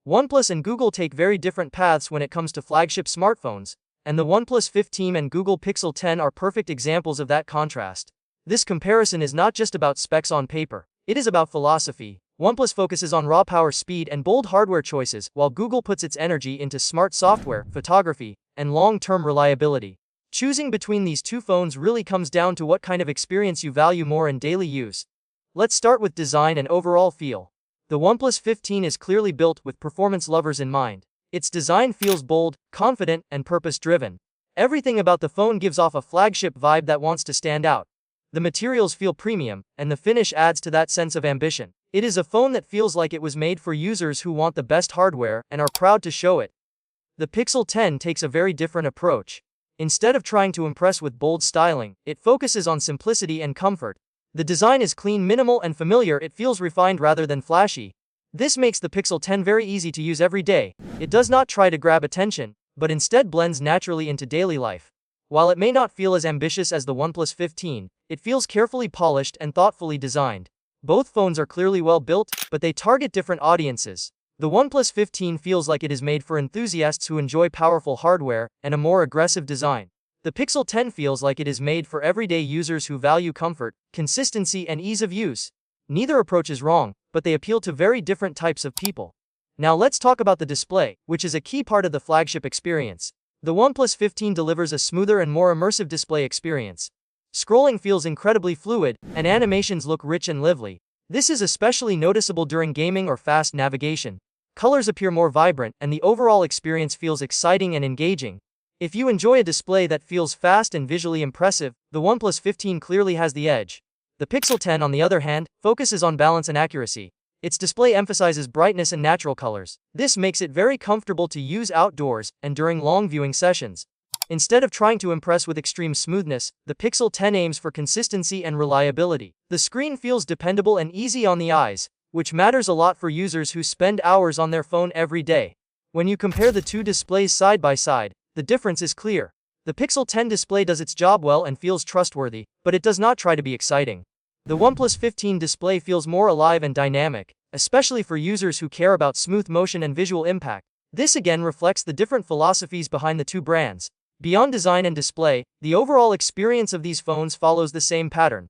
OnePlus and Google take very different paths when it comes to flagship smartphones, and the OnePlus 15 and Google Pixel 10 are perfect examples of that contrast. This comparison is not just about specs on paper, it is about philosophy. OnePlus focuses on raw power speed and bold hardware choices, while Google puts its energy into smart software, photography, and long-term reliability. Choosing between these two phones really comes down to what kind of experience you value more in daily use. Let's start with design and overall feel. The OnePlus 15 is clearly built with performance lovers in mind. Its design feels bold, confident, and purpose-driven. Everything about the phone gives off a flagship vibe that wants to stand out. The materials feel premium, and the finish adds to that sense of ambition. It is a phone that feels like it was made for users who want the best hardware and are proud to show it. The Pixel 10 takes a very different approach. Instead of trying to impress with bold styling, it focuses on simplicity and comfort. The design is clean, minimal, and familiar. It feels refined rather than flashy. This makes the Pixel 10 very easy to use every day. It does not try to grab attention, but instead blends naturally into daily life. While it may not feel as ambitious as the OnePlus 15, it feels carefully polished and thoughtfully designed. Both phones are clearly well built, but they target different audiences. The OnePlus 15 feels like it is made for enthusiasts who enjoy powerful hardware and a more aggressive design. The Pixel 10 feels like it is made for everyday users who value comfort, consistency, and ease of use. Neither approach is wrong, but they appeal to very different types of people. Now let's talk about the display, which is a key part of the flagship experience. The OnePlus 15 delivers a smoother and more immersive display experience. Scrolling feels incredibly fluid, and animations look rich and lively. This is especially noticeable during gaming or fast navigation. Colors appear more vibrant, and the overall experience feels exciting and engaging. If you enjoy a display that feels fast and visually impressive, the OnePlus 15 clearly has the edge. The Pixel 10, on the other hand, focuses on balance and accuracy. Its display emphasizes brightness and natural colors. This makes it very comfortable to use outdoors and during long viewing sessions. Instead of trying to impress with extreme smoothness, the Pixel 10 aims for consistency and reliability. The screen feels dependable and easy on the eyes, which matters a lot for users who spend hours on their phone every day. When you compare the two displays side by side, the difference is clear. The Pixel 10 display does its job well and feels trustworthy, but it does not try to be exciting. The OnePlus 15 display feels more alive and dynamic, especially for users who care about smooth motion and visual impact. This again reflects the different philosophies behind the two brands. Beyond design and display, the overall experience of these phones follows the same pattern.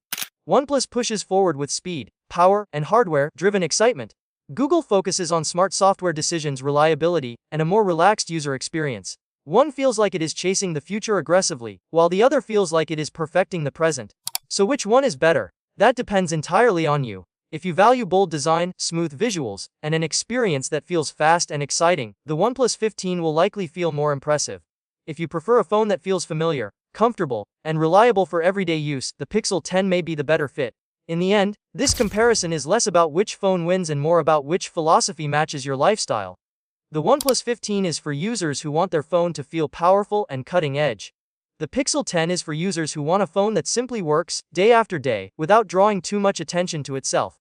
OnePlus pushes forward with speed, power, and hardware-driven excitement. Google focuses on smart software decisions, reliability, and a more relaxed user experience. One feels like it is chasing the future aggressively, while the other feels like it is perfecting the present. So which one is better? That depends entirely on you. If you value bold design, smooth visuals, and an experience that feels fast and exciting, the OnePlus 15 will likely feel more impressive. If you prefer a phone that feels familiar, comfortable, and reliable for everyday use, the Pixel 10 may be the better fit. In the end, this comparison is less about which phone wins and more about which philosophy matches your lifestyle. The OnePlus 15 is for users who want their phone to feel powerful and cutting edge. The Pixel 10 is for users who want a phone that simply works, day after day, without drawing too much attention to itself.